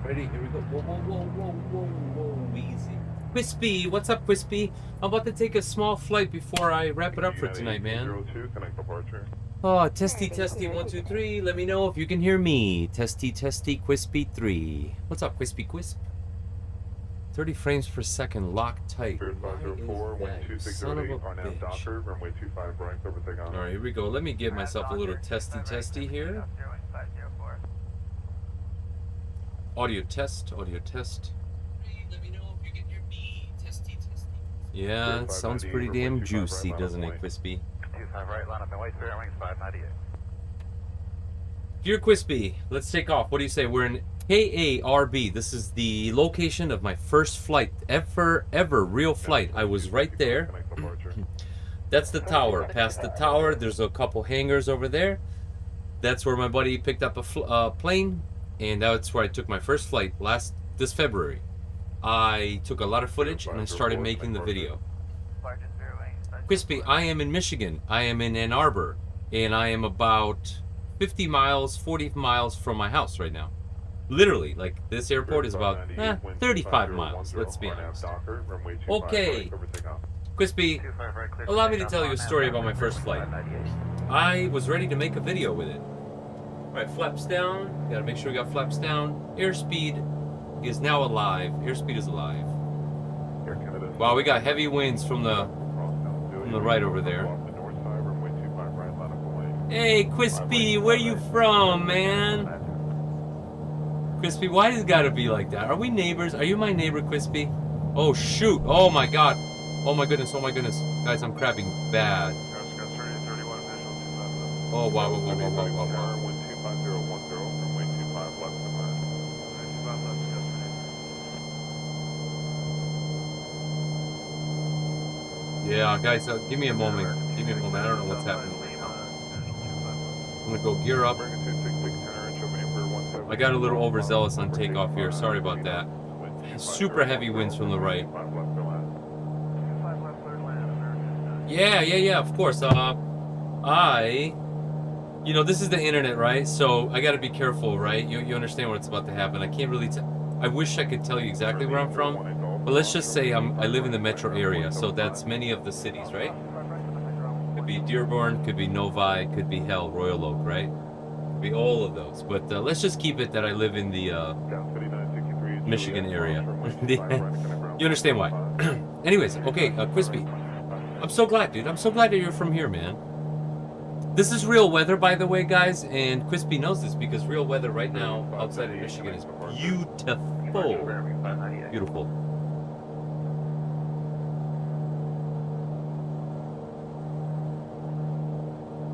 Ready? Here we go. Whoa, whoa, whoa, whoa, whoa, whoa. Easy. Crispy, what's up, Crispy? I'm about to take a small flight before I wrap it up for tonight, man. Oh, testy, testy, 1, 2, 3. Let me know if you can hear me. Testy, testy, Crispy 3. What's up, Crispy Quisp? 30 frames per second, lock tight. Son of a bitch. Alright, here we go. Let me give myself a little testy here. Audio test, audio test. Let me know if you can hear me. Testy, testy. Yeah, it sounds pretty damn juicy, doesn't it, Crispy? 25 right, line up and wait, spirit wings, 598. Dear Crispy, let's take off. What do you say? We're in KARB. This is the location of my first flight, ever real flight. I was right there. That's the tower. Past the tower, there's a couple hangars over there. That's where my buddy picked up a plane, and that's where I took my first flight this February. I took a lot of footage and I started making the video. Crispy, I am in Michigan. I am in Ann Arbor, and I am about 50 miles, 40 miles from my house right now. Literally, like, this airport is about 35 miles, let's be honest. Okay, Crispy, allow me to tell you a story about my first flight. I was ready to make a video with it. Alright, flaps down, gotta make sure we got flaps down. Airspeed is now alive, airspeed is alive. Wow, we got heavy winds from the right over there. Hey, Crispy, where you from, man? Crispy, why does it gotta be like that? Are we neighbors? Are you my neighbor, Crispy? Oh, shoot. Oh, my God. Oh, my goodness. Oh, my goodness. Guys, I'm crapping bad. Oh, wow, wow, wow, wow, wow, wow, wow. Yeah, guys, give me a moment. Give me a moment. I don't know what's happening. I'm gonna go gear up. I got a little overzealous on takeoff here. Sorry about that. Super heavy winds from the right. Yeah, of course. You know, this is the internet, right? So I gotta be careful, right? You understand what's about to happen. I can't really I wish I could tell you exactly where I'm from, but let's just say I live in the metro area, so that's many of the cities, right? Could be Dearborn, could be Novi, could be hell, Royal Oak, right? Could be all of those. But let's just keep it that I live in the Michigan area. You understand why? Anyways, okay, Crispy. I'm so glad, dude. I'm so glad that you're from here, man. This is real weather, by the way, guys, and Crispy knows this because real weather right now outside of Michigan is beautiful. Beautiful.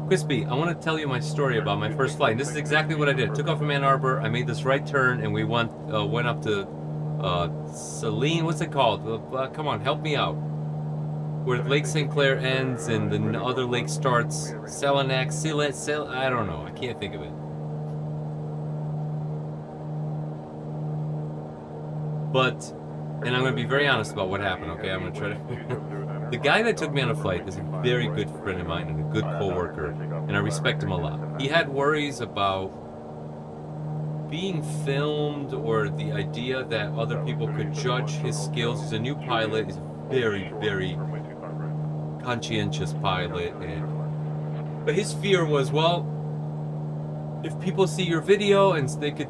Crispy, I want to tell you my story about my first flight. This is exactly what I did. Took off from Ann Arbor. I made this right turn, and we went up to Saline. What's it called? Come on, help me out. Where Lake St. Clair ends and the other lake starts. Selenac, I don't know. I can't think of it. But, and I'm going to be very honest about what happened, okay? I'm going to try to... The guy that took me on a flight is a very good friend of mine and a good co-worker, and I respect him a lot. He had worries about being filmed or the idea that other people could judge his skills. He's a new pilot. He's a very, very conscientious pilot, but his fear was, well, if people see your video and they could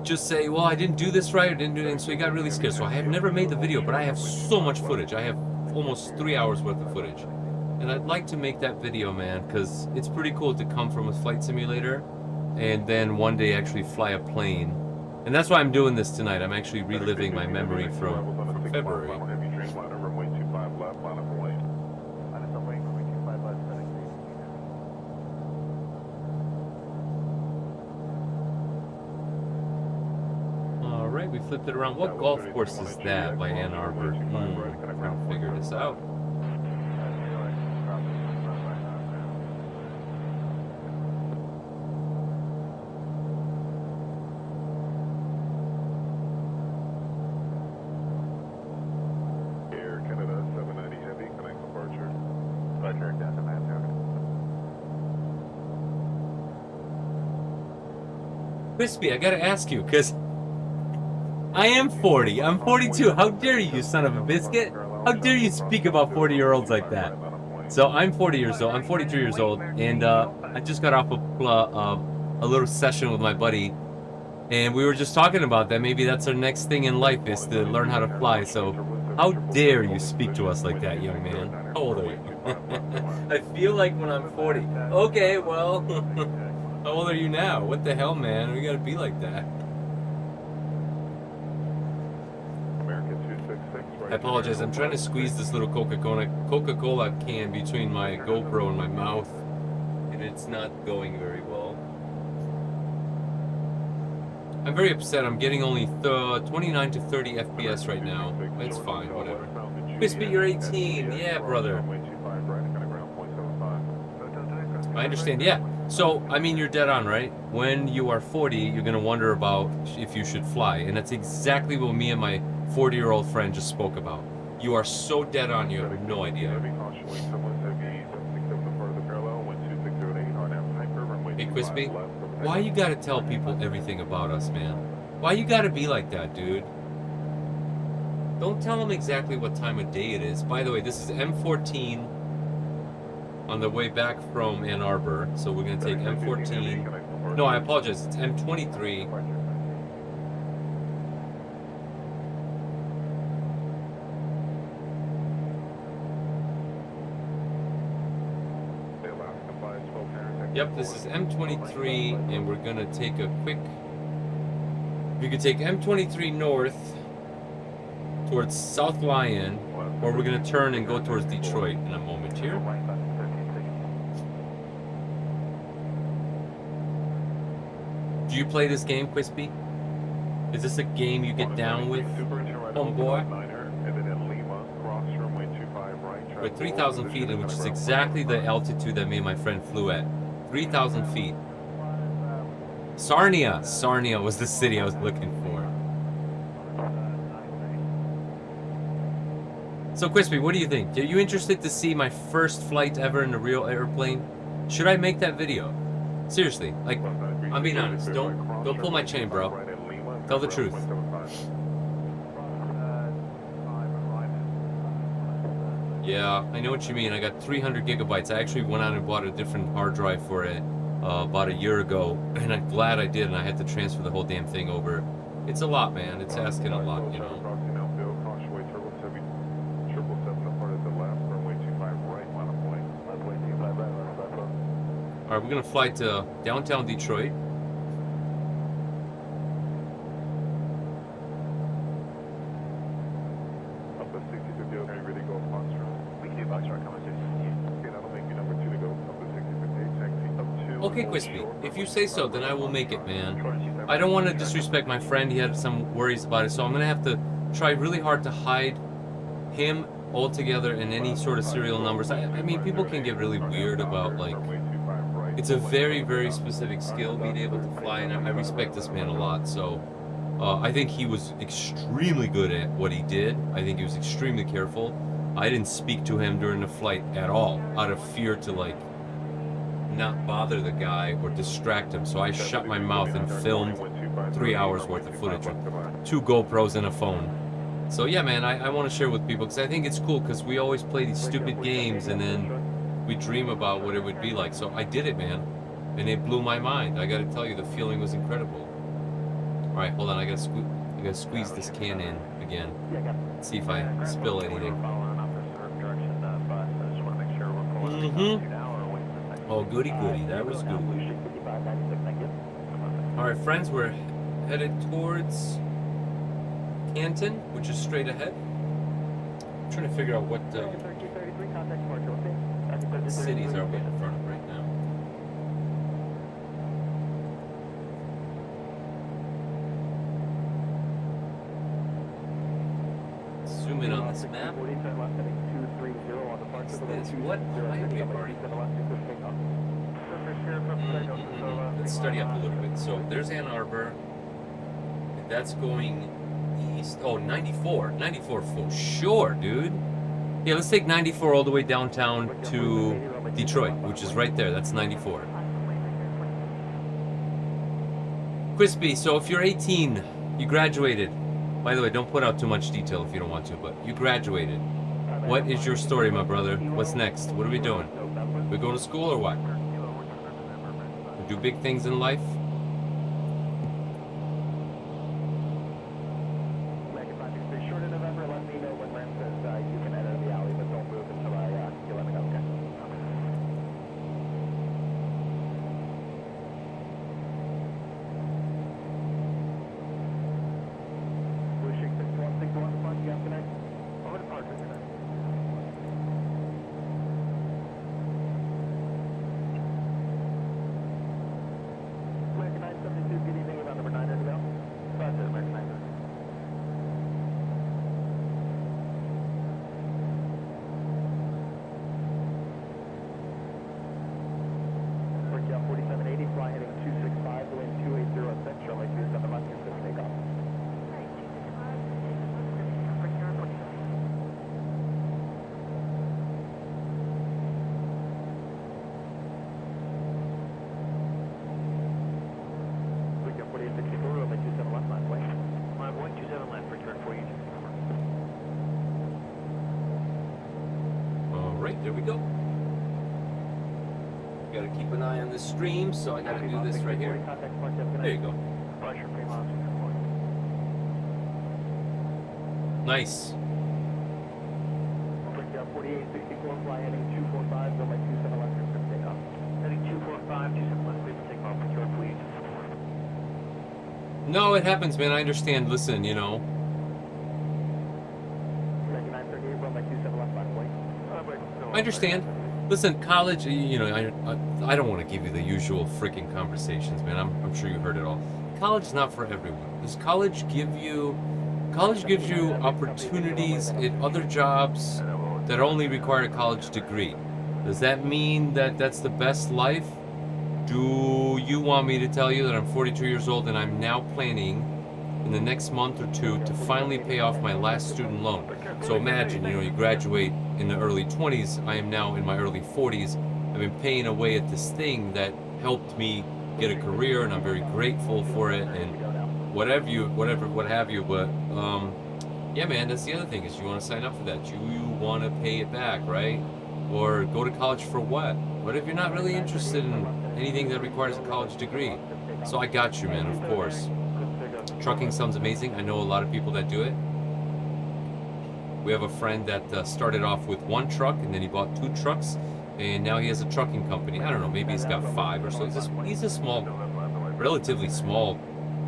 just say, well, I didn't do this right, or didn't do it, and so he got really scared. So I have never made the video, but I have so much footage. I have almost 3 hours worth of footage, and I'd like to make that video, man, because it's pretty cool to come from a flight simulator and then one day actually fly a plane. And that's why I'm doing this tonight. I'm actually reliving my memory from February. Alright, we flipped it around. What golf course is that by Ann Arbor? Trying to figure this out. Air Canada 790 Heavy, connect departure. Departure, Delta Manchester. Crispy, I gotta ask you, because I am 40. I'm 42. How dare you, son of a biscuit? How dare you speak about 40-year-olds like that? So I'm 40 years old. I'm 43 years old, and I just got off a little session with my buddy, and we were just talking about that. Maybe that's our next thing in life is to learn how to fly. So how dare you speak to us like that, young man? How old are you? I feel like when I'm 40. Okay, well, how old are you now? What the hell, man? We gotta be like that. I apologize. I'm trying to squeeze this little Coca-Cola can between my GoPro and my mouth, and it's not going very well. I'm very upset. I'm getting only 29 to 30 FPS right now. It's fine, whatever. Crispy, you're 18. Yeah, brother. I understand. Yeah. So, I mean, you're dead on, right? When you are 40, you're going to wonder about if you should fly. And that's exactly what me and my 40-year-old friend just spoke about. You are so dead on, you have no idea. Hey, Crispy, why you gotta tell people everything about us, man? Why you gotta be like that, dude? Don't tell them exactly what time of day it is. By the way, this is M14 on the way back from Ann Arbor. So we're gonna take M14. No, I apologize. It's M23. Yep, this is M23, and we're gonna take a quick. We could take M23 north towards South Lyon, or we're gonna turn and go towards Detroit in a moment here. Do you play this game, Crispy? Is this a game you get down with, homeboy? We're at 3,000 feet, which is exactly the altitude that me and my friend flew at. 3,000 feet. Sarnia. Sarnia was the city I was looking for. So, Crispy, what do you think? Are you interested to see my first flight ever in a real airplane? Should I make that video? Seriously, like, I'm being honest. Don't pull my chain, bro. Tell the truth. Yeah, I know what you mean. I got 300 gigabytes. I actually went out and bought a different hard drive for it about a year ago, and I'm glad I did, and I had to transfer the whole damn thing over. It's a lot, man. It's asking a lot, you know. All right, we're going to fly to downtown Detroit. Okay, Crispy, if you say so, then I will make it, man. I don't want to disrespect my friend. He had some worries about it, so I'm going to have to try really hard to hide him altogether in any sort of serial numbers. I mean, people can get really weird about, like, it's a very, very specific skill, being able to fly, and I respect this man a lot, so I think he was extremely good at what he did. I think he was extremely careful. I didn't speak to him during the flight at all, out of fear to, like, not bother the guy or distract him. So I shut my mouth and filmed 3 hours worth of footage with 2 GoPros and a phone. So yeah, man, I want to share with people because I think it's cool because we always play these stupid games and then we dream about what it would be like. So I did it, man, and it blew my mind. I got to tell you, the feeling was incredible. All right, hold on, I gotta squeeze this can in again. See if I spill anything. Oh, goody goody, that was good. Alright, friends, we're headed towards Canton, which is straight ahead. I'm trying to figure out what cities are we in front of right now. Zoom in on this map. What's this? What highway are we on? Let's study up a little bit. So there's Ann Arbor. That's going east. Oh, 94. 94 for sure, dude. Yeah, let's take 94 all the way downtown to Detroit, which is right there. That's 94. Crispy, so if you're 18, you graduated, By the way, don't put out too much detail if you don't want to, but you graduated. What is your story, my brother? What's next? What are we doing? We go to school or what? We do big things in life? Short of November, let me know when Ren says you can enter the alley, but don't move until you let me know, okay? Blue Sheik 6161, front, you have tonight? Over to Parker tonight. American 972, good evening, about number 9 to go. That's it, American 972. Breakout 4780, fly heading 265, the wind 280 at Central, like 27 left, you're good to take off. Breakout 4864, runway 27 left, line way. Line 127 left, return for you. All right, there we go. Got to keep an eye on this stream, so I got to do this right here. There you go. Nice. Breakout 4864, fly heading 245, runway 27 left, you're good to take off. Heading 245, 27 left, clear to take off, return for you. No, it happens, man. I understand. Listen, you know. American 938, runway 27 left, line way. I understand. Listen, college, you know, I don't want to give you the usual freaking conversations, man. I'm sure you heard it all. College is not for everyone. Does college give you opportunities in other jobs that only require a college degree? Does that mean that that's the best life? Do you want me to tell you that I'm 42 years old and I'm now planning in the next month or two to finally pay off my last student loan? So imagine, you know, you graduate in the early 20s. I am now in my early 40s. I've been paying away at this thing that helped me get a career, and I'm very grateful for it. And what have you. But yeah, man, that's the other thing is you want to sign up for that. You want to pay it back, right? Or go to college for what? What if you're not really interested in anything that requires a college degree? So I got you, man. Of course. Trucking sounds amazing. I know a lot of people that do it. We have a friend that started off with one truck and then he bought 2 trucks and now he has a trucking company. I don't know, maybe he's got 5 or so. He's a small, relatively small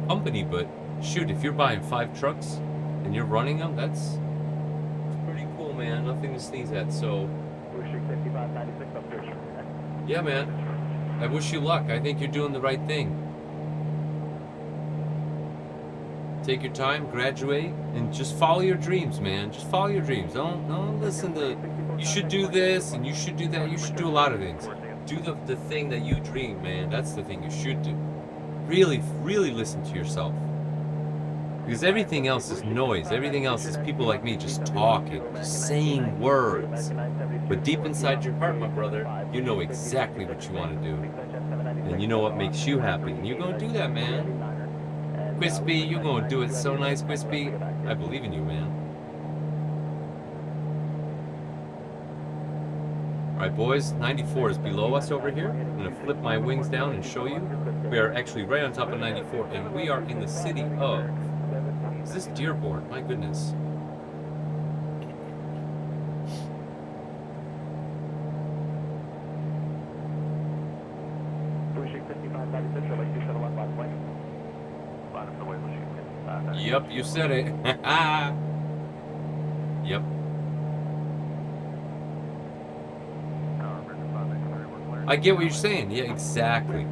company, but shoot, if you're buying 5 trucks and you're running them, that's pretty cool, man. Nothing to sneeze at. So, yeah, man. I wish you luck. I think you're doing the right thing. Take your time, graduate, and just follow your dreams, man. Just follow your dreams. Don't listen to, you should do this and you should do that. You should do a lot of things. Do the thing that you dream, man. That's the thing you should do. Really, really listen to yourself. Because everything else is noise. Everything else is people like me just talking, just saying words. But deep inside your heart, my brother, you know exactly what you want to do. And you know what makes you happy. And you're going to do that, man. Crispy, you're going to do it so nice, Crispy. I believe in you, man. Alright, boys, 94 is below us over here. I'm going to flip my wings down and show you. We are actually right on top of 94, and we are in the city of... Is this Dearborn? My goodness. Yep, you said it. Yep. I get what you're saying. Yeah, exactly.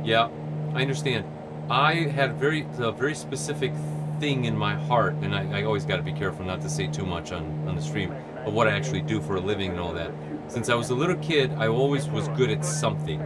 Yeah, I understand. I had a very specific thing in my heart, and I always got to be careful not to say too much on the stream of what I actually do for a living and all that. Since I was a little kid, I always was good at something.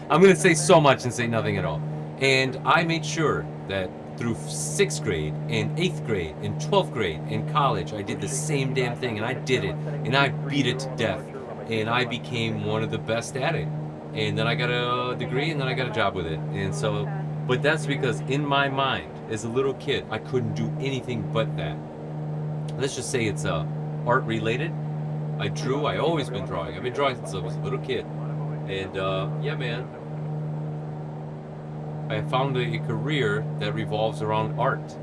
I'm going to say so much and say nothing at all. And I made sure that through 6th grade and 8th grade and 12th grade and college, I did the same damn thing, and I did it, and I beat it to death, and I became one of the best at it. and then I got a degree, and then I got a job with it. And so, but that's because in my mind, as a little kid, I couldn't do anything but that. Let's just say it's art related. I drew. I always been drawing. I've been drawing since I was a little kid. And yeah, man, I found a career that revolves around art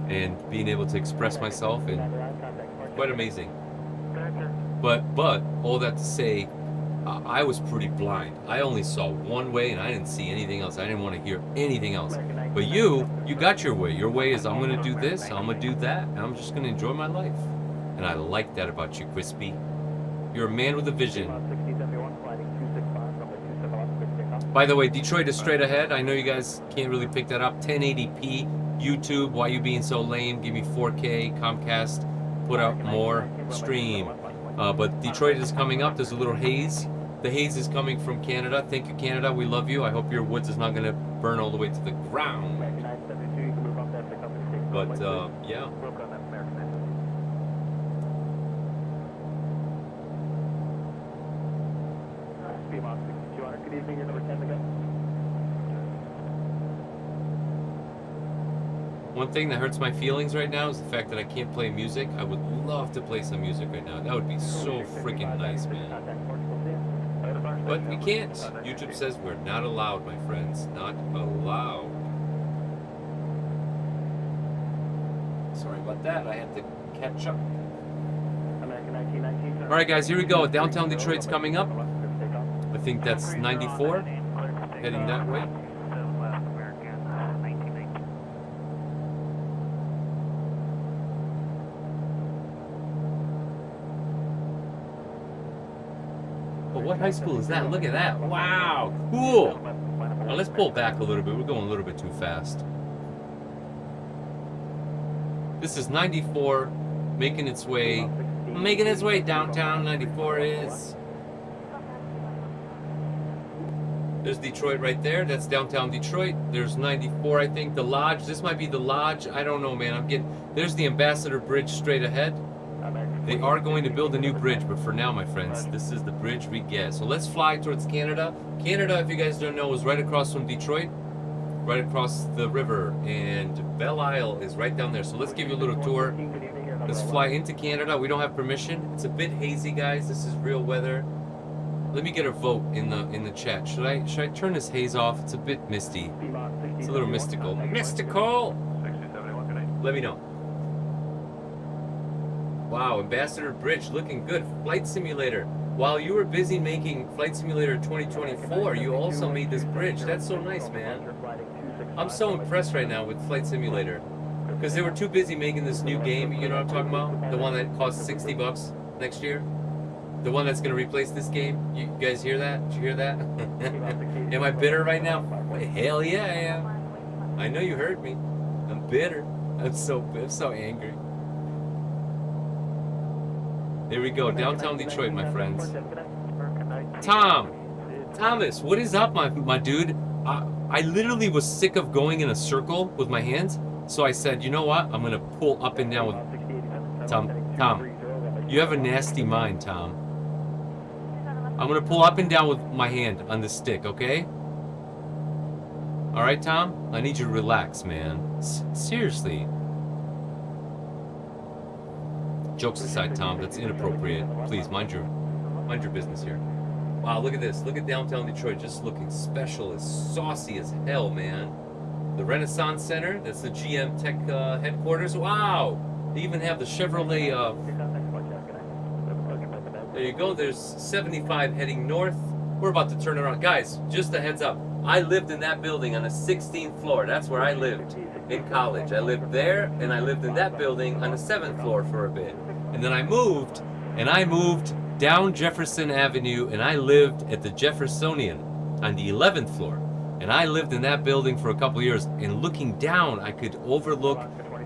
and being able to express myself, and quite amazing. But all that to say, I was pretty blind. I only saw one way, and I didn't see anything else. I didn't want to hear anything else. But you got your way. Your way is, I'm going to do this, I'm going to do that, and I'm just going to enjoy my life. And I like that about you, Crispy. You're a man with a vision. By the way, Detroit is straight ahead. I know you guys can't really pick that up. 1080p, YouTube, why you being so lame? Give me 4K, Comcast, put out more, stream. But Detroit is coming up. There's a little haze. The haze is coming from Canada. Thank you, Canada. We love you. I hope your woods is not going to burn all the way to the ground. But, yeah. Good evening, your number 10 again. One thing that hurts my feelings right now is the fact that I can't play music. I would love to play some music right now. That would be so freaking nice, man. But we can't. YouTube says we're not allowed, my friends. Not allowed. Sorry about that. I had to catch up. Alright, guys, here we go. Downtown Detroit's coming up. I think that's 94. Heading that way. But what high school is that? Look at that. Wow, cool. Now let's pull back a little bit. We're going a little bit too fast. This is 94 making its way downtown. 94 is. There's Detroit right there. That's downtown Detroit. There's 94, I think. The Lodge. This might be the Lodge. I don't know, man. There's the Ambassador Bridge straight ahead. They are going to build a new bridge, but for now, my friends, this is the bridge we get. So let's fly towards Canada. Canada, if you guys don't know, is right across from Detroit, right across the river, and Belle Isle is right down there. So let's give you a little tour. Let's fly into Canada. We don't have permission. It's a bit hazy, guys. This is real weather. Let me get a vote in the chat. Should I turn this haze off? It's a bit misty. It's a little mystical. Mystical! Let me know. Wow, Ambassador Bridge looking good. Flight Simulator. While you were busy making Flight Simulator 2024, you also made this bridge. That's so nice, man. I'm so impressed right now with Flight Simulator. Because they were too busy making this new game, you know what I'm talking about? The one that costs $60 next year. The one that's going to replace this game. You guys hear that? Did you hear that? Am I bitter right now? Hell yeah, I am. I know you heard me. I'm bitter. I'm so angry. There we go. Downtown Detroit, my friends. Thomas, what is up, my dude? I literally was sick of going in a circle with my hands. So I said, you know what? I'm going to pull up and down with... Tom, you have a nasty mind, Tom. I'm going to pull up and down with my hand on the stick, okay? All right, Tom? I need you to relax, man. Seriously. Jokes aside, Tom, that's inappropriate. Please, mind your business here. Wow, look at this. Look at downtown Detroit just looking special, as saucy as hell, man. The Renaissance Center, that's the GM Tech headquarters. Wow! They even have the Chevrolet... There you go. There's 75 heading north. We're about to turn around. Guys, just a heads up. I lived in that building on the 16th floor. That's where I lived in college. I lived there, and I lived in that building on the 7th floor for a bit. And then I moved down Jefferson Avenue, and I lived at the Jeffersonian on the 11th floor. And I lived in that building for a couple years, and looking down, I could overlook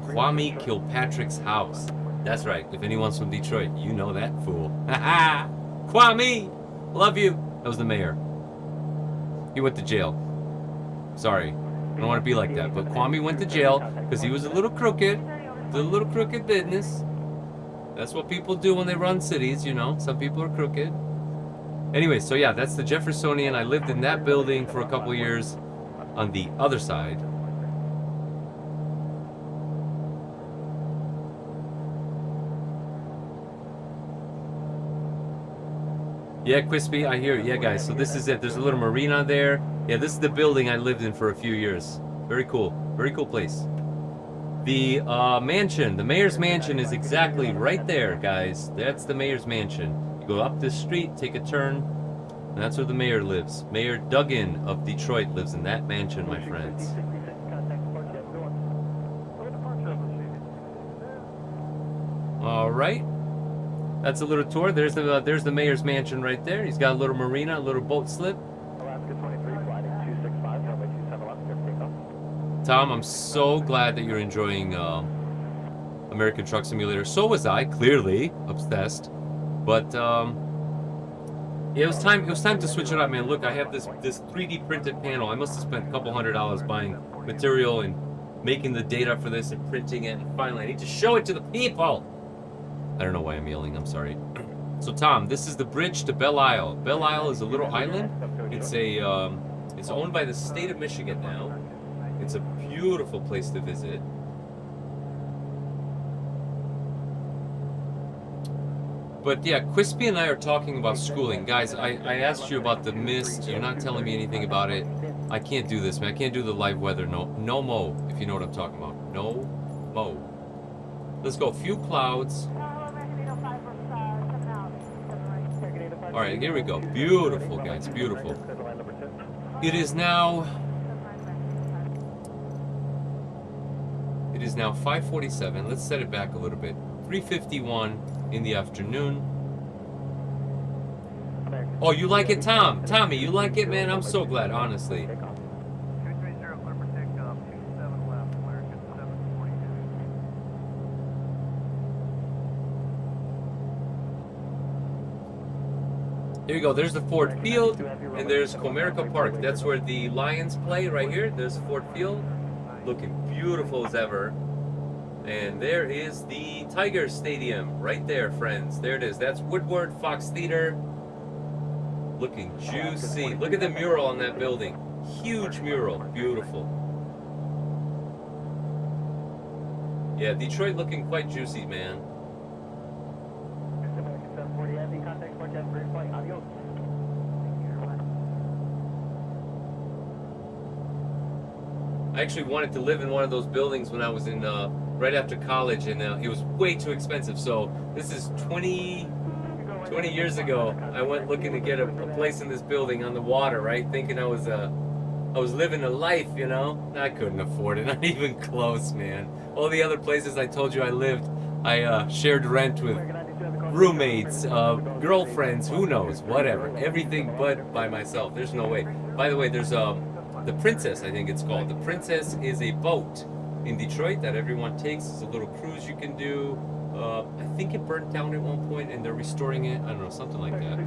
Kwame Kilpatrick's house. That's right. If anyone's from Detroit, you know that fool. Ha Kwame! Love you. That was the mayor. He went to jail. Sorry. I don't want to be like that. But Kwame went to jail because he was a little crooked. Did a little crooked business. That's what people do when they run cities, you know. Some people are crooked. Anyway, so yeah, that's the Jeffersonian. I lived in that building for a couple years on the other side. Yeah, Crispy, I hear it. Yeah, guys, so this is it. There's a little marina there. Yeah, this is the building I lived in for a few years. Very cool. Very cool place. The mansion, the mayor's mansion is exactly right there, guys. That's the mayor's mansion. You go up this street, take a turn, and that's where the mayor lives. Mayor Duggan of Detroit lives in that mansion, my friends. All right. That's a little tour. There's the mayor's mansion right there. He's got a little marina, a little boat slip. Alaska 23, flight 265, runway 27 left, clear for takeoff. Tom, I'm so glad that you're enjoying American Truck Simulator. So was I, clearly obsessed. But yeah, it was time to switch it up, man. Look, I have this 3D printed panel. I must have spent a couple $100 buying material and making the data for this and printing it. And finally, I need to show it to the people. I don't know why I'm yelling. I'm sorry. So Tom, this is the bridge to Belle Isle. Belle Isle is a little island. It's owned by the state of Michigan now. It's a beautiful place to visit. But yeah, Crispy and I are talking about schooling. Guys, I asked you about the mist. You're not telling me anything about it. I can't do this, man. I can't do the live weather. No mo, if you know what I'm talking about. No mo. Let's go. Few clouds. All right, here we go. Beautiful, guys. Beautiful. It is now 5:47. Let's set it back a little bit. 3:51 in the afternoon. Oh, you like it, Tom? Tommy, you like it, man? I'm so glad, honestly. 230, clear for takeoff, 27 left, American 742. Here you go. There's the Ford Field, and there's Comerica Park. That's where the Lions play, right here. There's Ford Field, looking beautiful as ever. And there is the Tiger Stadium, right there, friends. There it is. That's Woodward Fox Theater. Looking juicy. Look at the mural on that building. Huge mural. Beautiful. Yeah, Detroit looking quite juicy, man. I actually wanted to live in one of those buildings when I was in right after college, and it was way too expensive. So this is 20 years ago. I went looking to get a place in this building on the water, right? Thinking I was living a life, you know. I couldn't afford it, not even close, man. All the other places I told you I lived, I shared rent with roommates, girlfriends, who knows, whatever. Everything but by myself. There's no way. By the way, there's the Princess, I think it's called. The Princess is a boat in Detroit that everyone takes. It's a little cruise you can do. I think it burnt down at one point and they're restoring it. I don't know, something like that.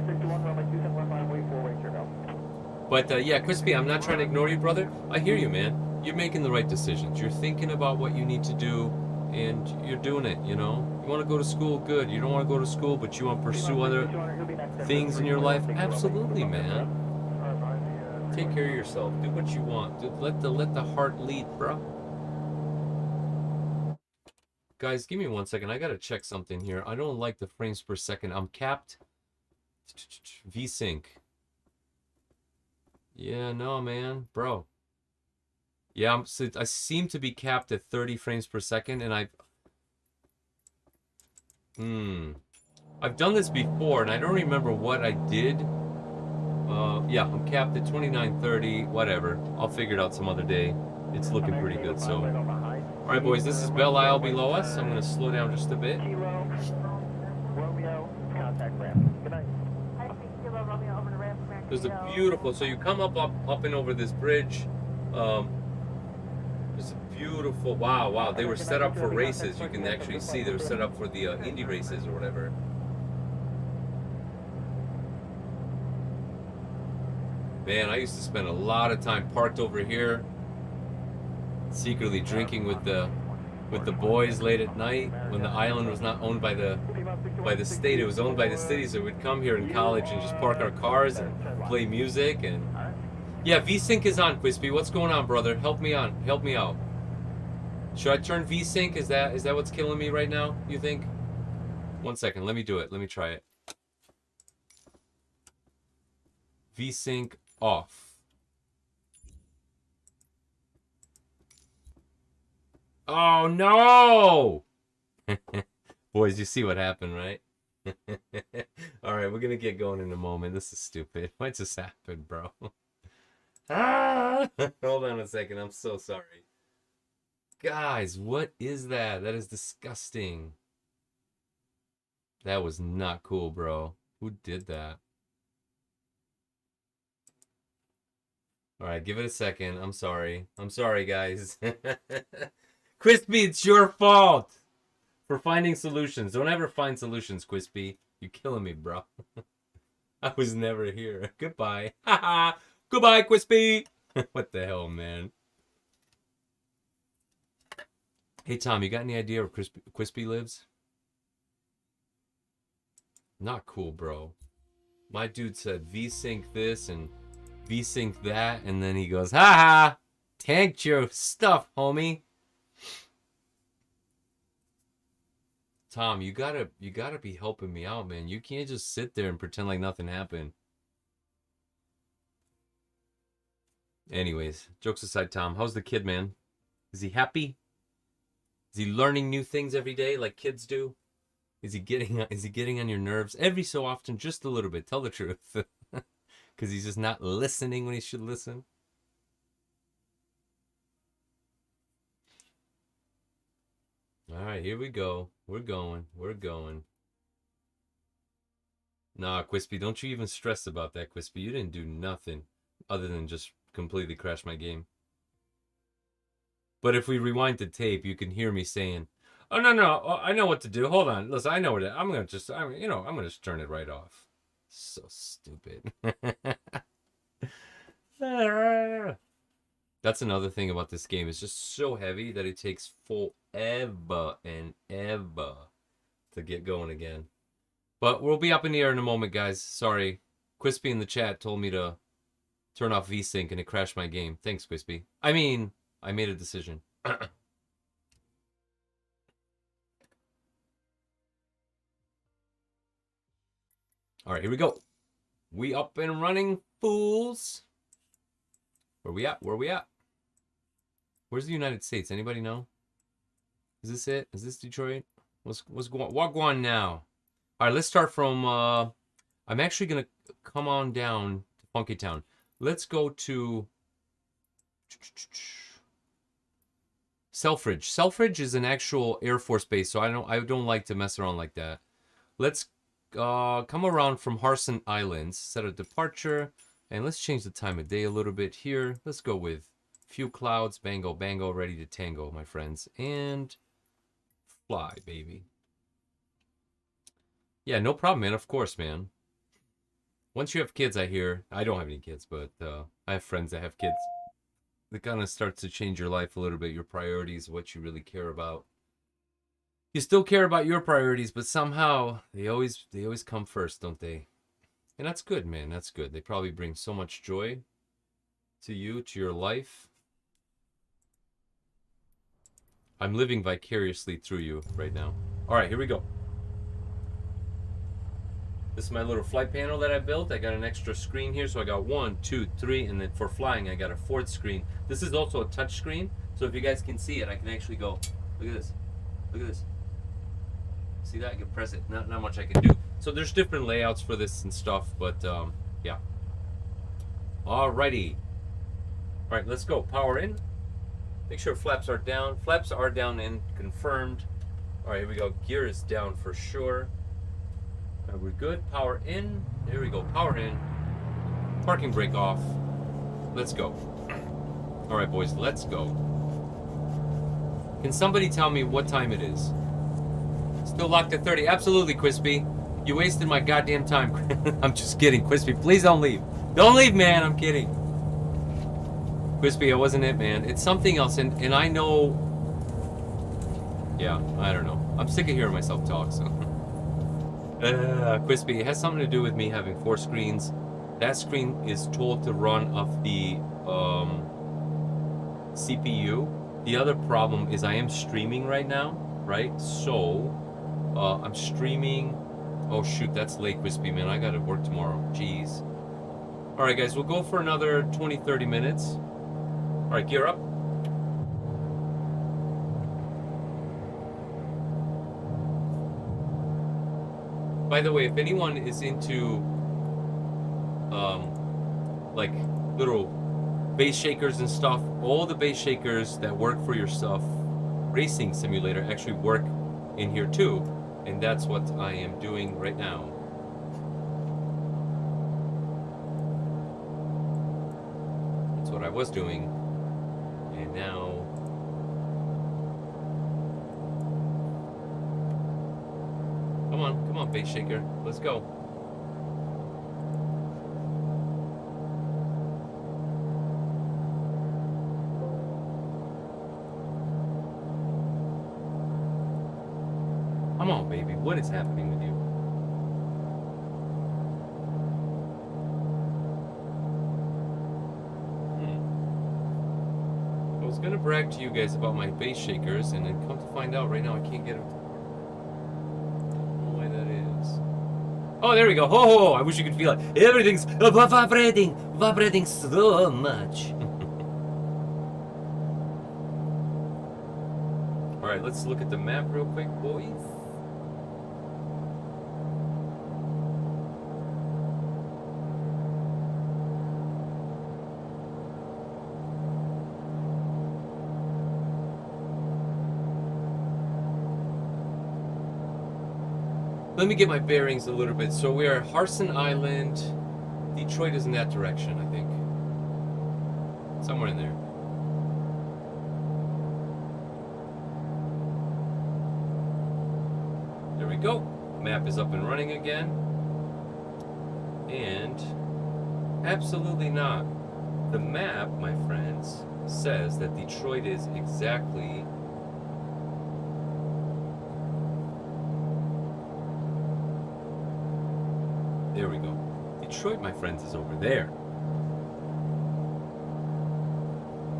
But yeah, Crispy, I'm not trying to ignore you, brother. I hear you, man. You're making the right decisions. You're thinking about what you need to do, and you're doing it, you know? You want to go to school, good. You don't want to go to school, but you want to pursue other things in your life? Absolutely, man. Take care of yourself. Do what you want. Let the heart lead, bro. Guys, give me 1 second. I gotta check something here. I don't like the frames per second. I'm capped. VSync. Yeah, no, man, bro. Yeah, I seem to be capped at 30 frames per second, and I've done this before, and I don't remember what I did. Yeah, I'm capped at 29:30, whatever. I'll figure it out some other day. It's looking pretty good, so. All right, boys, this is Belle Isle below us. I'm going to slow down just a bit. There's a beautiful, so you come up and over this bridge. There's a beautiful, wow, they were set up for races. You can actually see they were set up for the Indy races or whatever. Man, I used to spend a lot of time parked over here, secretly drinking with the boys late at night when the island was not owned by the by the state. It was owned by the city, so we'd come here in college and just park our cars and play music. And yeah, VSync is on, Quispy. What's going on, brother? Help me on. Help me out. Should I turn VSync? Is that what's killing me right now, you think? 1 second. Let me do it. Let me try it. VSync off. Oh no! Boys, you see what happened, right? Alright, we're gonna get going in a moment. This is stupid. What just happened, bro? Ah! Hold on a second. I'm so sorry. Guys, what is that? That is disgusting. That was not cool, bro. Who did that? Alright, give it a second. I'm sorry. I'm sorry, guys. Quispy, it's your fault for finding solutions. Don't ever find solutions, Quispy. You're killing me, bro. I was never here. Goodbye. Haha. Goodbye, Quispy. What the hell, man? Hey, Tom, you got any idea where Quispy lives? Not cool, bro. My dude said VSync this and VSync that, and then he goes, haha, tanked your stuff, homie. Tom, you gotta be helping me out, man. You can't just sit there and pretend like nothing happened. Anyways, jokes aside, Tom, how's the kid, man? Is he happy? Is he learning new things every day like kids do? Is he getting on your nerves every so often, just a little bit? Tell the truth. Because he's just not listening when he should listen. All right, here we go. We're going. Nah, Quispy, don't you even stress about that, Quispy. You didn't do nothing other than just completely crash my game. But if we rewind the tape, you can hear me saying, "Oh no, I know what to do. Hold on, listen, I know what I'm gonna just turn it right off." So stupid. That's another thing about this game. It's just so heavy that it takes forever and ever to get going again. But we'll be up in the air in a moment, guys. Sorry. Quispy in the chat told me to turn off VSync and it crashed my game. Thanks, Quispy. I mean, I made a decision. All right, here we go. We up and running, fools. Where we at? Where's the United States? Anybody know? Is this it? Is this Detroit? What's going? What going now? All right, let's start from. I'm actually gonna come on down to Funky Town. Let's go to Selfridge. Selfridge is an actual Air Force base, so I don't like to mess around like that. Let's come around from Harson Islands, set a departure, and let's change the time of day a little bit here. Let's go with few clouds, bango, bango, ready to tango, my friends, and fly, baby. Yeah, no problem, man. Of course, man. Once you have kids, I don't have any kids, but I have friends that have kids. It kind of starts to change your life a little bit, your priorities, what you really care about. You still care about your priorities, but somehow they always come first, don't they? And that's good, man. That's good. They probably bring so much joy to you, to your life. I'm living vicariously through you right now. All right, here we go. This is my little flight panel that I built. I got an extra screen here, so I got 1, 2, 3, and then for flying, I got a 4th screen. This is also a touch screen, so if you guys can see it, I can actually go, look at this. Look at this. See that? I can press it. Not much I can do. So there's different layouts for this and stuff, but yeah. Alrighty. All right, let's go. Power in. Make sure flaps are down. Flaps are down and confirmed. All right, here we go. Gear is down for sure. All right, we're good. Power in. Here we go. Power in. Parking brake off. Let's go. All right, boys, let's go. Can somebody tell me what time it is? Still locked at 30. Absolutely, Quispy. You wasted my goddamn time. I'm just kidding, Quispy. Please don't leave. Don't leave, man. I'm kidding. Quispy, it wasn't it, man. It's something else, and I know. Yeah, I don't know. I'm sick of hearing myself talk, so. Crispy, it has something to do with me having 4 screens. That screen is told to run off the CPU. The other problem is I am streaming right now, right? So, I'm streaming. Oh shoot, that's late, Crispy, man. I gotta work tomorrow. Jeez. Alright, guys, we'll go for another 20-30 minutes. Alright, gear up. By the way, if anyone is into like little base shakers and stuff, all the base shakers that work for your stuff, Racing Simulator, actually work in here too. And that's what I am doing right now. That's what I was doing. And now... Come on, base shaker. Let's go. Come on, baby. What is happening with you? I was gonna brag to you guys about my base shakers, and then come to find out, right now I can't get them. Oh, there we go. Oh, I wish you could feel it. Everything's vibrating so much. All right, let's look at the map real quick, boys. Let me get my bearings a little bit. So we are Harson Island. Detroit is in that direction, I think. Somewhere in there. There we go. Map is up and running again. And absolutely not. The map, my friends, says that Detroit is exactly... There we go. Detroit, my friends, is over there.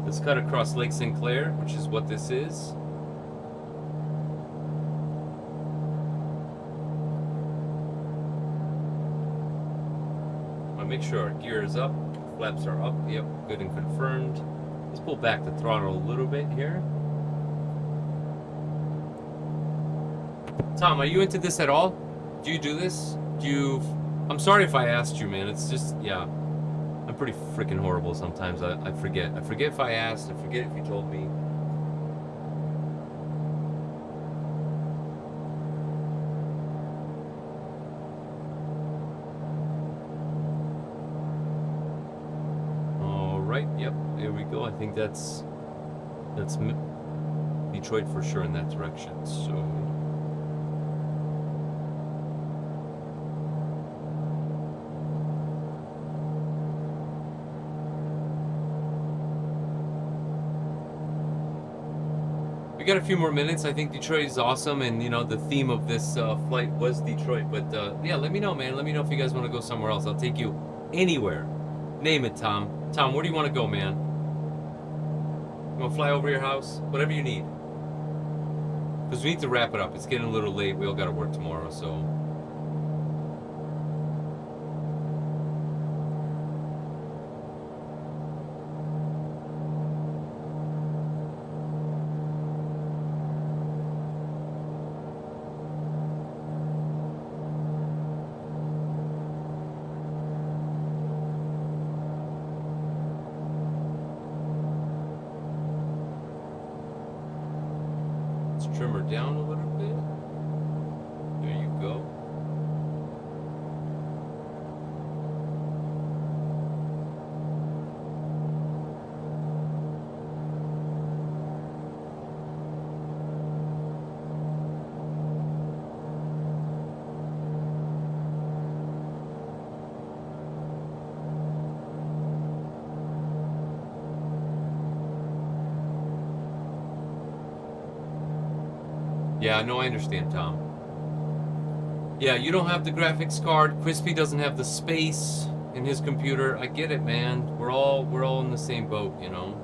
Let's cut across Lake St. Clair, which is what this is. I'll make sure our gear is up, flaps are up. Yep, good and confirmed. Let's pull back the throttle a little bit here. Tom, are you into this at all? Do you do this? Do you... I'm sorry if I asked you, man. It's just, yeah. I'm pretty freaking horrible sometimes. I forget. I forget if I asked. I forget if you told me. All right. Yep. There we go. I think that's Detroit for sure in that direction. So... We got a few more minutes. I think Detroit is awesome, and you know the theme of this flight was Detroit. But yeah, let me know, man. Let me know if you guys want to go somewhere else. I'll take you anywhere. Name it, Tom. Tom, where do you want to go, man? You want to fly over your house? Whatever you need. Because we need to wrap it up. It's getting a little late. We all got to work tomorrow, so. Trim her down a little bit. There you go. Yeah, no, I understand, Tom. Yeah, you don't have the graphics card. Crispy doesn't have the space in his computer. I get it, man. We're all in the same boat, you know.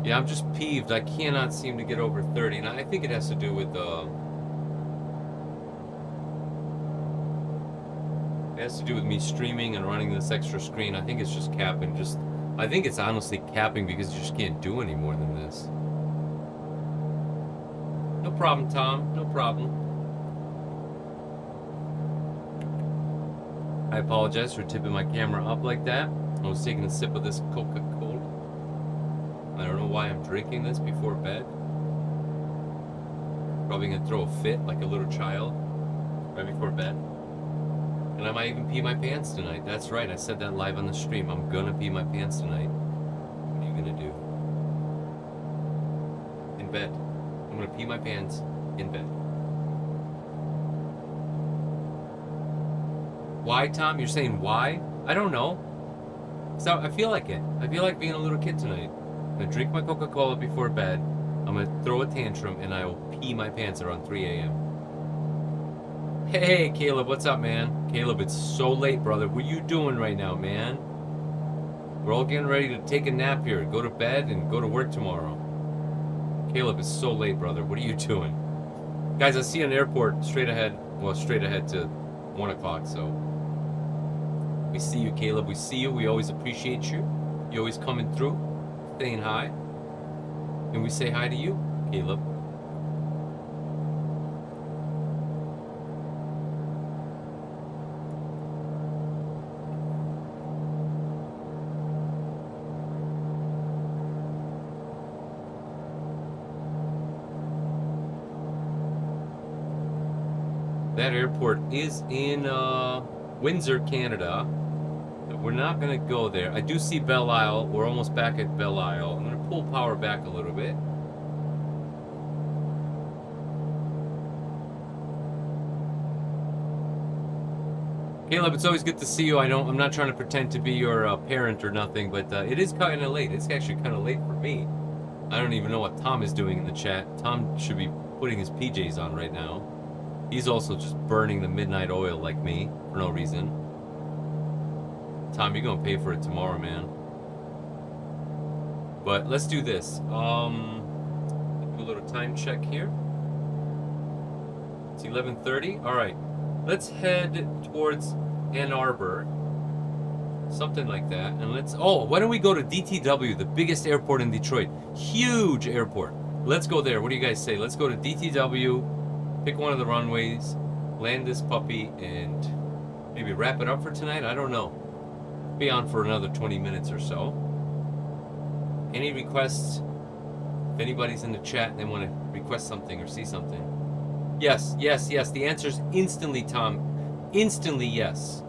Yeah, I'm just peeved. I cannot seem to get over 30, and I think it has to do with it has to do with me streaming and running this extra screen. I think it's just capping. I think it's honestly capping because you just can't do any more than this. No problem, Tom. No problem. I apologize for tipping my camera up like that. I was taking a sip of this Coca-Cola. I don't know why I'm drinking this before bed. Probably gonna throw a fit like a little child right before bed. And I might even pee my pants tonight. That's right, I said that live on the stream. I'm gonna pee my pants tonight. What are you gonna do? In bed. I'm gonna pee my pants in bed. Why, Tom? You're saying why? I don't know. So I feel like it. I feel like being a little kid tonight. I'm gonna drink my Coca-Cola before bed. I'm gonna throw a tantrum and I will pee my pants around 3 a.m. Hey, Caleb, what's up, man? Caleb, it's so late, brother. What are you doing right now, man? We're all getting ready to take a nap here, go to bed, and go to work tomorrow. Caleb, it's so late, brother. What are you doing? Guys, I see an airport straight ahead. Well, straight ahead to 1 o'clock, so. We see you, Caleb. We see you. We always appreciate you. You always coming through, saying hi. And we say hi to you, Caleb. That airport is in Windsor, Canada. We're not going to go there. I do see Belle Isle. We're almost back at Belle Isle. I'm going to pull power back a little bit. Caleb, it's always good to see you. I'm not trying to pretend to be your parent or nothing, but it is kind of late. It's actually kind of late for me. I don't even know what Tom is doing in the chat. Tom should be putting his PJs on right now. He's also just burning the midnight oil like me for no reason. Tom, you're gonna pay for it tomorrow, man. But let's do this. Do a little time check here. It's 11:30. All right, let's head towards Ann Arbor, something like that. And why don't we go to DTW, the biggest airport in Detroit? Huge airport. Let's go there. What do you guys say? Let's go to DTW. Pick one of the runways, land this puppy, and maybe wrap it up for tonight? I don't know. Be on for another 20 minutes or so. Any requests? If anybody's in the chat and they want to request something or see something. Yes, yes, yes. The answer is instantly, Tom. Instantly, yes.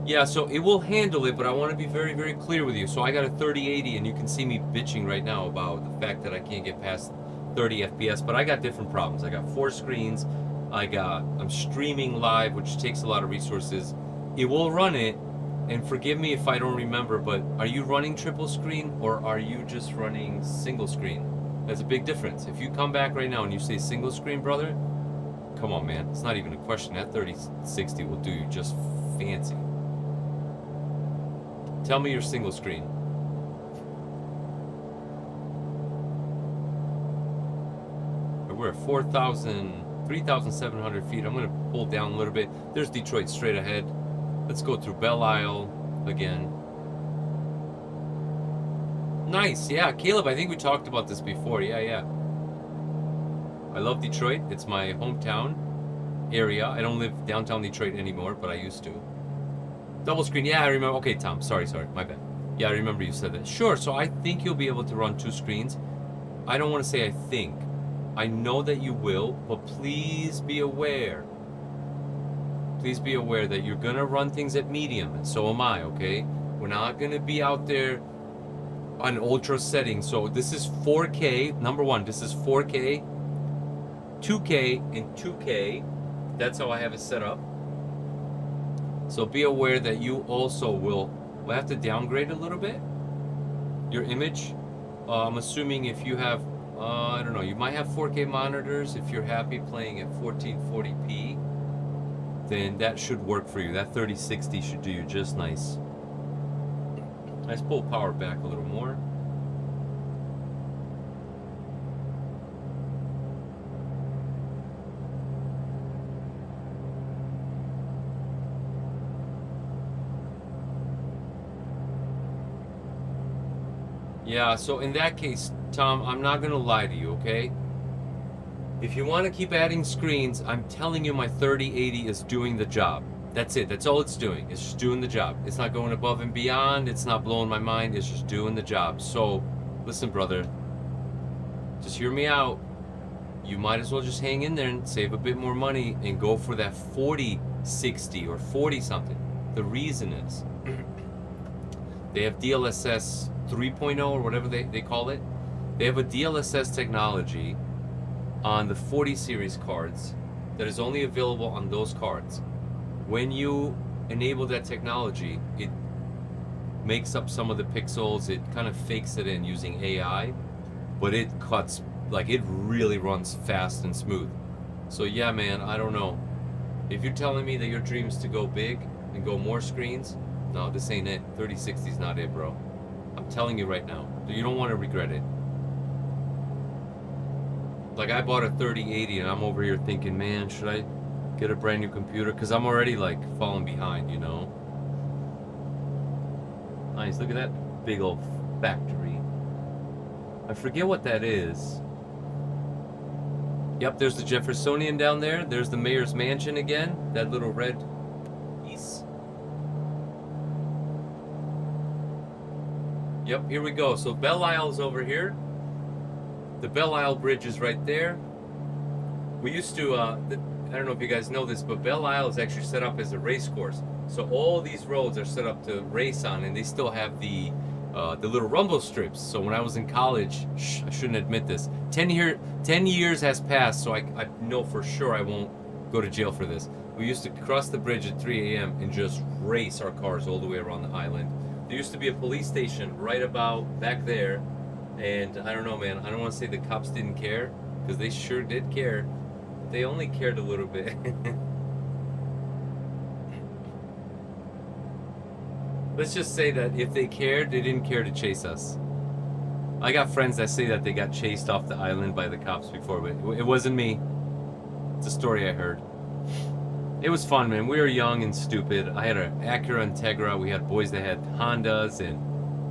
Yeah, so it will handle it, but I want to be very, very clear with you. So I got a 3080, and you can see me bitching right now about the fact that I can't get past 30 FPS, but I got different problems. I got 4 screens. I'm streaming live, which takes a lot of resources. It will run it, and forgive me if I don't remember, but are you running triple screen or are you just running single screen? That's a big difference. If you come back right now and you say single screen, brother, come on, man. It's not even a question. That 3060 will do you just fancy. Tell me you're single screen. We're at 3,700 feet. I'm going to pull down a little bit. There's Detroit straight ahead. Let's go through Belle Isle again. Nice. Yeah, Caleb, I think we talked about this before. Yeah. I love Detroit. It's my hometown area. I don't live downtown Detroit anymore, but I used to. Double screen. Yeah, I remember. Okay, Tom. Sorry. My bad. Yeah, I remember you said that. Sure. So I think you'll be able to run 2 screens. I don't want to say I think. I know that you will, but please be aware. Please be aware that you're going to run things at medium, and so am I, okay? We're not going to be out there on ultra settings. So this is 4K. Number one, this is 4K, 2K, and 2K. That's how I have it set up. So be aware that you also will we'll have to downgrade a little bit your image. I'm assuming if you have, I don't know, you might have 4K monitors. If you're happy playing at 1440p, then that should work for you. That 3060 should do you just nice. Let's pull power back a little more. Yeah, so in that case, Tom, I'm not gonna lie to you, okay? If you want to keep adding screens, I'm telling you my 3080 is doing the job. That's it. That's all it's doing. It's just doing the job. It's not going above and beyond. It's not blowing my mind. It's just doing the job. So, listen, brother. Just hear me out. You might as well just hang in there and save a bit more money and go for that 4060 or 40 something. The reason is they have DLSS 3.0 or whatever they call it. They have a DLSS technology on the 40 series cards that is only available on those cards. When you enable that technology, it makes up some of the pixels, it kind of fakes it in using AI, but it cuts, like, it really runs fast and smooth. So yeah, man, I don't know. If you're telling me that your dream is to go big and go more screens, no, this ain't it. 3060 is not it, bro. I'm telling you right now. You don't want to regret it. Like, I bought a 3080 and I'm over here thinking, man, should I get a brand new computer? Because I'm already, like, falling behind, you know? Nice, look at that big old factory. I forget what that is. Yep, there's the Jeffersonian down there. There's the mayor's mansion again. That little red piece. Yep, here we go. So Belle Isle's over here. The Belle Isle Bridge is right there. We used to, I don't know if you guys know this, but Belle Isle is actually set up as a race course. So all these roads are set up to race on, and they still have the little rumble strips. So when I was in college, I shouldn't admit this, 10 years has passed, so I know for sure I won't go to jail for this. We used to cross the bridge at 3 a.m. and just race our cars all the way around the island. There used to be a police station right about back there, and I don't know, man, I don't want to say the cops didn't care, because they sure did care. They only cared a little bit. Let's just say that if they cared, they didn't care to chase us. I got friends that say that they got chased off the island by the cops before, but it wasn't me. It's a story I heard. It was fun, man. We were young and stupid. I had an Acura Integra. We had boys that had Hondas, and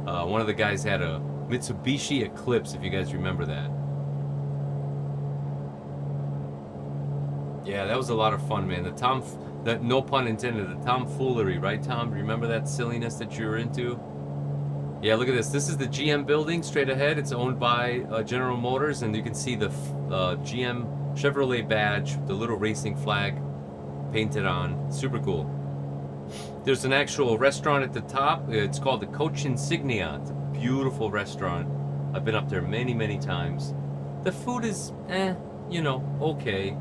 one of the guys had a Mitsubishi Eclipse, if you guys remember that. Yeah, that was a lot of fun, man. That, no pun intended, the tomfoolery, right, Tom? Remember that silliness that you were into? Yeah, look at this. This is the GM building straight ahead. It's owned by General Motors, and you can see the GM Chevrolet badge, the little racing flag painted on. Super cool. There's an actual restaurant at the top. It's called the Coach Insignia. It's a beautiful restaurant. I've been up there many, many times. The food is, you know, okay.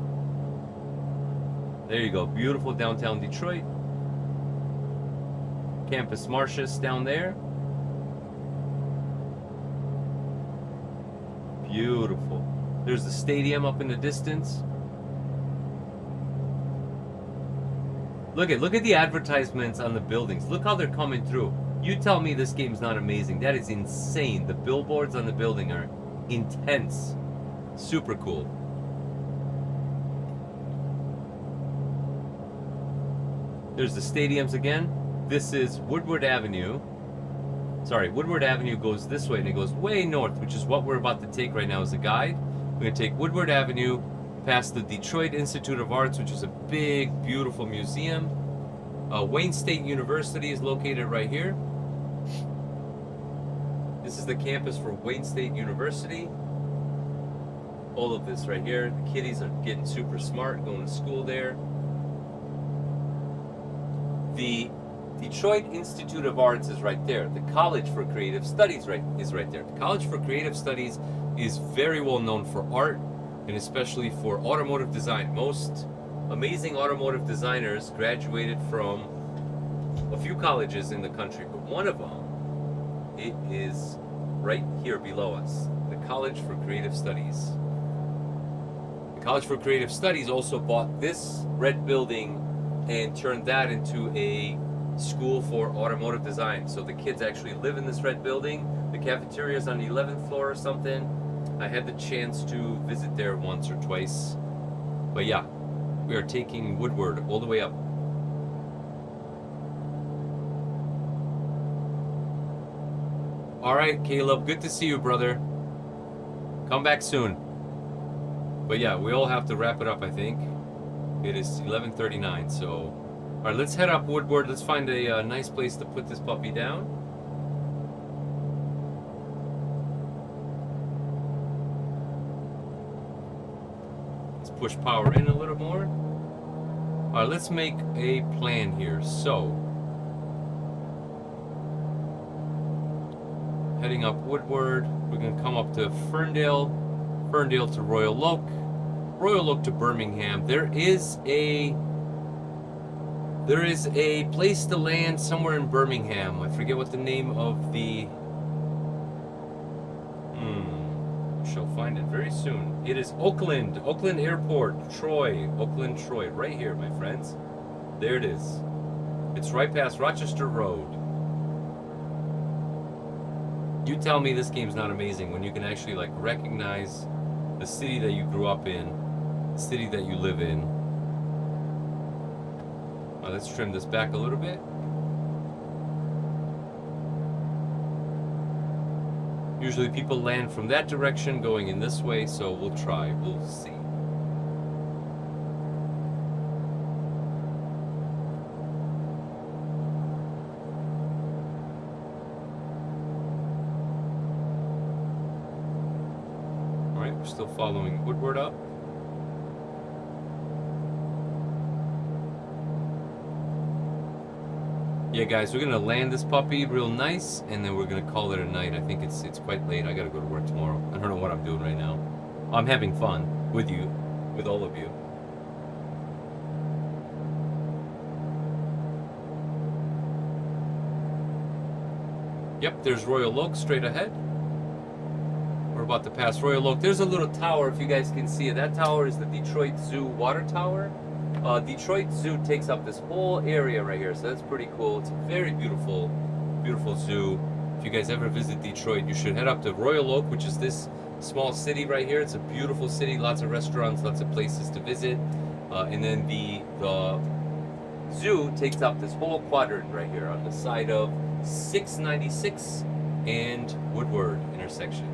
There you go. Beautiful downtown Detroit. Campus Martius down there. Beautiful. There's the stadium up in the distance. Look at the advertisements on the buildings. Look how they're coming through. You tell me this game's not amazing. That is insane. The billboards on the building are intense. Super cool. There's the stadiums again. This is Woodward Avenue. Sorry, Woodward Avenue goes this way and it goes way north, which is what we're about to take right now as a guide. We're going to take Woodward Avenue past the Detroit Institute of Arts, which is a big, beautiful museum. Wayne State University is located right here. This is the campus for Wayne State University. All of this right here. The kiddies are getting super smart, going to school there. The Detroit Institute of Arts is right there. The College for Creative Studies is right there. The College for Creative Studies is very well known for art, and especially for automotive design. Most amazing automotive designers graduated from a few colleges in the country, but one of them, it is right here below us, the College for Creative Studies. The College for Creative Studies also bought this red building and turned that into a school for automotive design. So the kids actually live in this red building. The cafeteria is on the 11th floor or something. I had the chance to visit there once or twice. But yeah, we are taking Woodward all the way up. All right, Caleb, good to see you, brother. Come back soon. But yeah, we all have to wrap it up, I think. It is 11:39, so... All right, let's head up Woodward. Let's find a nice place to put this puppy down. Let's push power in a little more. All right, let's make a plan here. So... heading up Woodward, we're going to come up to Ferndale, Ferndale to Royal Oak, Royal Oak to Birmingham. There is a place to land somewhere in Birmingham. I forget what the name of the... shall find it very soon. It is Oakland Airport, Troy, Oakland, Troy, right here, my friends. There it is. It's right past Rochester Road. You tell me this game's not amazing when you can actually like recognize the city that you grew up in, the city that you live in. Let's trim this back a little bit. Usually people land from that direction going in this way, so we'll try, we'll see. Still following Woodward up. Yeah, guys, we're gonna land this puppy real nice, and then we're gonna call it a night. I think it's quite late. I gotta go to work tomorrow. I don't know what I'm doing right now. I'm having fun with you, with all of you. Yep, there's Royal Oak straight ahead. We're about to pass Royal Oak. There's a little tower, if you guys can see it. That tower is the Detroit Zoo water tower. Detroit Zoo takes up this whole area right here, so that's pretty cool. It's a very beautiful, beautiful zoo. If you guys ever visit Detroit, you should head up to Royal Oak, which is this small city right here. It's a beautiful city, lots of restaurants, lots of places to visit. And then the zoo takes up this whole quadrant right here on the side of 696 and Woodward intersection.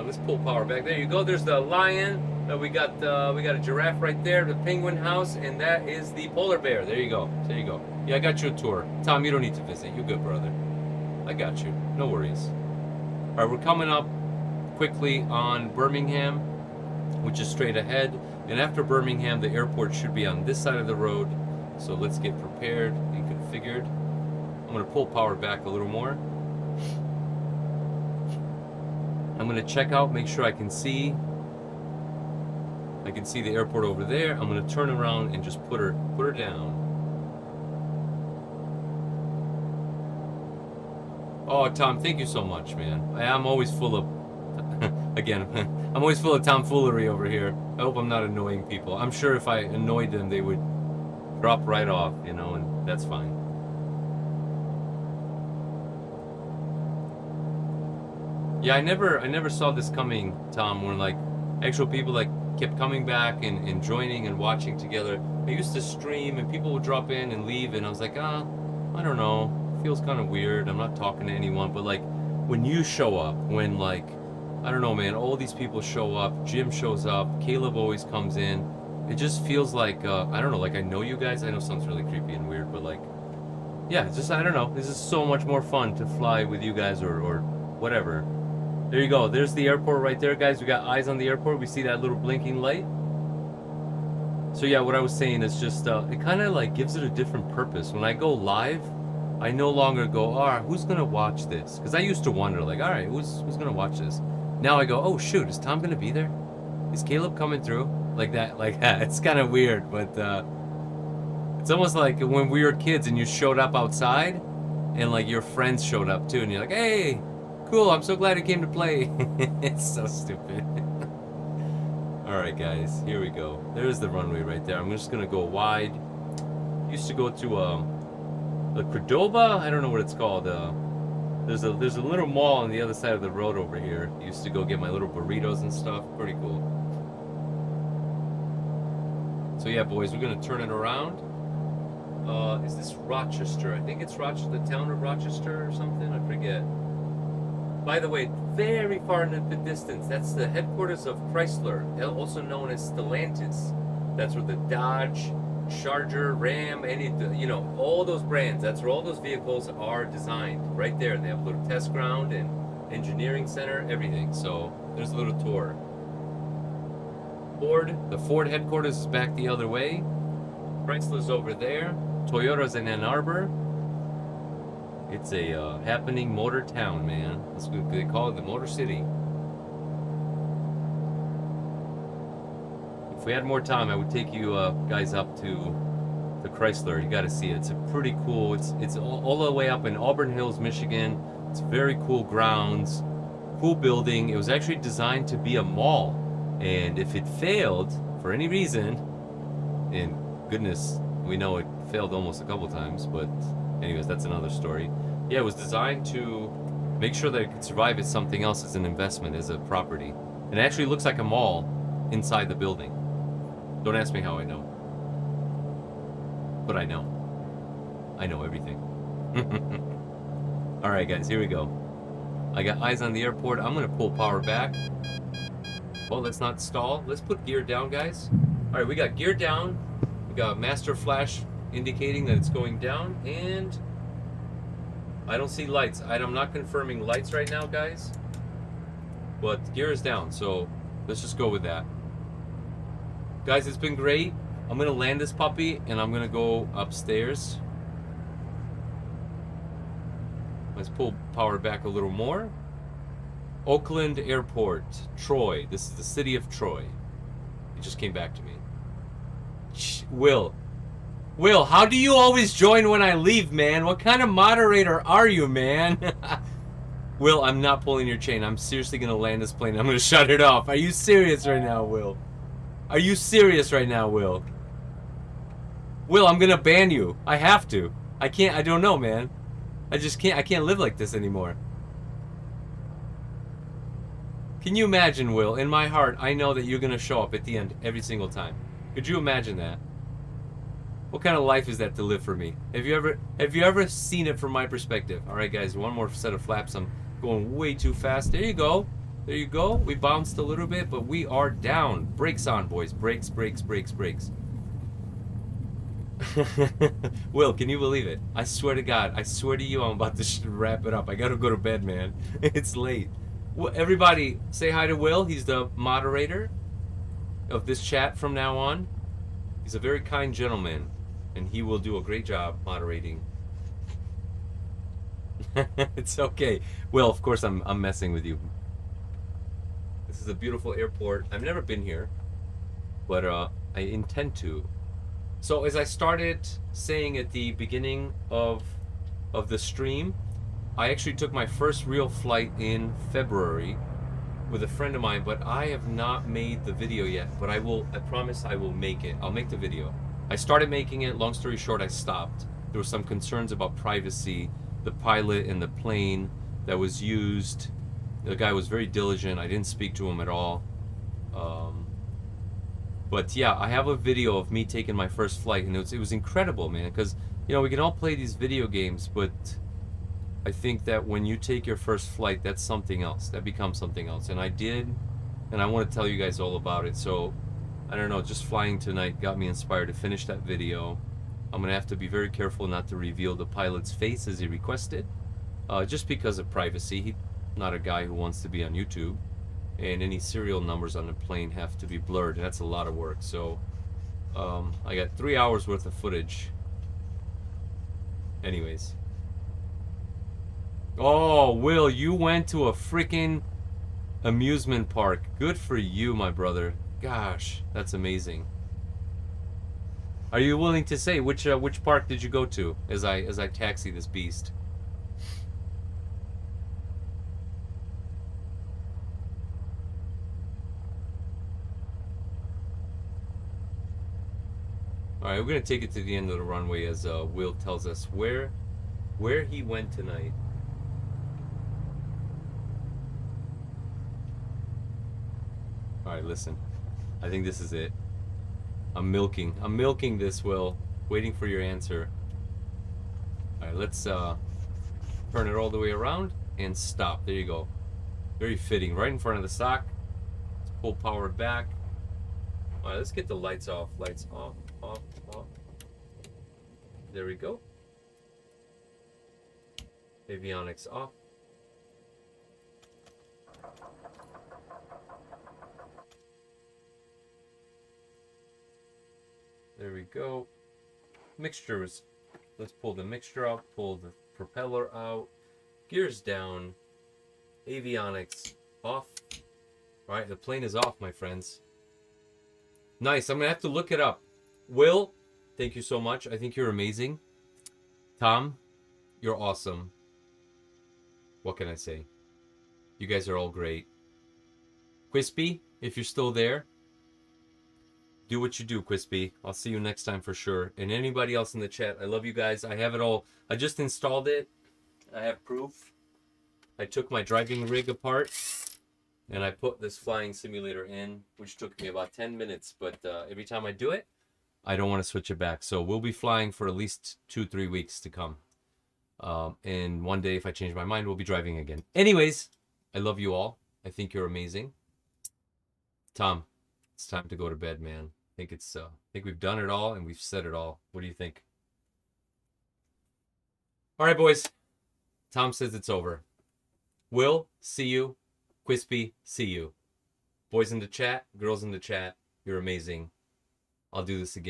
Let's pull power back. There you go. There's the lion. We got a giraffe right there, the penguin house, and that is the polar bear. There you go. There you go. Yeah, I got you a tour. Tom, you don't need to visit. You're good, brother. I got you. No worries. All right, we're coming up quickly on Birmingham, which is straight ahead. And after Birmingham, the airport should be on this side of the road. So let's get prepared and configured. I'm going to pull power back a little more. I'm going to check out, make sure I can see the airport over there. I'm going to turn around and just put her down. Oh, Tom, thank you so much, man. I'm always full of, again, I'm always full of tomfoolery over here. I hope I'm not annoying people. I'm sure if I annoyed them, they would drop right off, you know, and that's fine. Yeah, I never saw this coming, Tom, when like actual people like kept coming back and joining and watching together. I used to stream and people would drop in and leave, and I was like, I don't know, it feels kind of weird. I'm not talking to anyone, but like when you show up, when like, I don't know, man, all these people show up, Jim shows up, Caleb always comes in, it just feels like, I don't know, like I know you guys. I know it sounds really creepy and weird, but like, yeah, it's just, I don't know, this is so much more fun to fly with you guys or whatever. There you go. There's the airport right there, guys. We got eyes on the airport. We see that little blinking light. So yeah, what I was saying is just, it kind of like gives it a different purpose. When I go live, I no longer go, who's going to watch this? Because I used to wonder, like, all right, who's going to watch this? Now I go, oh, shoot, is Tom going to be there? Is Caleb coming through? Like that. It's kind of weird, but It's almost like when we were kids and you showed up outside and like your friends showed up too and you're like, hey, cool, I'm so glad you came to play. It's so stupid. Alright guys, here we go. There's the runway right there. I'm just gonna go wide. Used to go to the Cordoba? I don't know what it's called. There's a little mall on the other side of the road over here. Used to go get my little burritos and stuff. Pretty cool. So yeah, boys, we're gonna turn it around. Is this Rochester? I think it's Rochester, the town of Rochester or something. I forget. By the way, very far in the distance, that's the headquarters of Chrysler, also known as Stellantis. That's where the Dodge, Charger, Ram, all those brands. That's where all those vehicles are designed. Right there, they have a little test ground and engineering center, everything. So there's a little tour. The Ford headquarters is back the other way. Chrysler's over there. Toyota's in Ann Arbor. It's a happening motor town, man. That's what they call it, the Motor City. If we had more time, I would take you guys up to the Chrysler. You got to see it. It's a pretty cool. It's all the way up in Auburn Hills, Michigan. It's very cool grounds, cool building. It was actually designed to be a mall, and if it failed for any reason, and goodness, we know it failed almost a couple times, but anyways, that's another story. Yeah, it was designed to make sure that it could survive as something else, as an investment, as a property. And it actually looks like a mall inside the building. Don't ask me how I know. But I know. I know everything. Alright guys, here we go. I got eyes on the airport. I'm going to pull power back. Well, let's not stall. Let's put gear down, guys. Alright, we got gear down. We got master flash indicating that it's going down, and I don't see lights. I'm not confirming lights right now, guys, but gear is down, so let's just go with that. Guys, it's been great. I'm gonna land this puppy and I'm gonna go upstairs. Let's pull power back a little more. Oakland Airport, Troy. This is the city of Troy. It just came back to me. Will, how do you always join when I leave, man? What kind of moderator are you, man? Will, I'm not pulling your chain. I'm seriously going to land this plane. I'm going to shut it off. Are you serious right now, Will? Are you serious right now, Will? Will, I'm going to ban you. I have to. I can't. I don't know, man. I just can't. I can't live like this anymore. Can you imagine, Will? In my heart, I know that you're going to show up at the end every single time. Could you imagine that? What kind of life is that to live for me? Have you ever seen it from my perspective? All right, guys, one more set of flaps. I'm going way too fast. There you go. There you go. We bounced a little bit, but we are down. Brakes on, boys. Brakes, brakes, brakes, brakes. Will, can you believe it? I swear to God, I swear to you, I'm about to wrap it up. I gotta go to bed, man. It's late. Well, everybody, say hi to Will. He's the moderator of this chat from now on. He's a very kind gentleman, and he will do a great job moderating. It's okay. Well, of course, I'm messing with you. This is a beautiful airport. I've never been here, but I intend to. So as I started saying at the beginning of the stream, I actually took my first real flight in February with a friend of mine, but I have not made the video yet. But I promise I will make it. I'll make the video. I started making it. Long story short, I stopped. There were some concerns about privacy. The pilot and the plane that was used, the guy was very diligent. I didn't speak to him at all. But yeah, I have a video of me taking my first flight, and it was incredible, man. Because we can all play these video games, but I think that when you take your first flight, that's something else. That becomes something else. And I did, and I want to tell you guys all about it. So I don't know, just flying tonight got me inspired to finish that video. I'm gonna have to be very careful not to reveal the pilot's face as he requested, just because of privacy. He's not a guy who wants to be on YouTube, and any serial numbers on the plane have to be blurred, and that's a lot of work. So I got 3 hours worth of footage. Anyways. Oh, Will, you went to a freaking amusement park. Good for you, my brother. Gosh, that's amazing. Are you willing to say which park did you go to as I taxi this beast? All right, we're gonna take it to the end of the runway as Will tells us where he went tonight. All right, listen. I think this is it. I'm milking this, Will. Waiting for your answer. All right, let's turn it all the way around and stop. There you go. Very fitting, right in front of the sock. Let's pull power back. All right, let's get the lights off. Lights off, off, off. There we go. Avionics off. There we go. Mixtures. Let's pull the mixture out, pull the propeller out, gears down, avionics off. All right, the plane is off, my friends. Nice. I'm going to have to look it up. Will, thank you so much. I think you're amazing. Tom, you're awesome. What can I say? You guys are all great. Quispy, if you're still there, do what you do, Quispy. I'll see you next time for sure. And anybody else in the chat, I love you guys. I have it all. I just installed it. I have proof. I took my driving rig apart and I put this flying simulator in, which took me about 10 minutes. But every time I do it, I don't want to switch it back. So we'll be flying for at least 2-3 weeks to come. And one day, if I change my mind, we'll be driving again. Anyways, I love you all. I think you're amazing. Tom, it's time to go to bed, man. I think we've done it all and we've said it all. What do you think? All right, boys. Tom says it's over. Will, see you. Quispy, see you. Boys in the chat, girls in the chat, you're amazing. I'll do this again.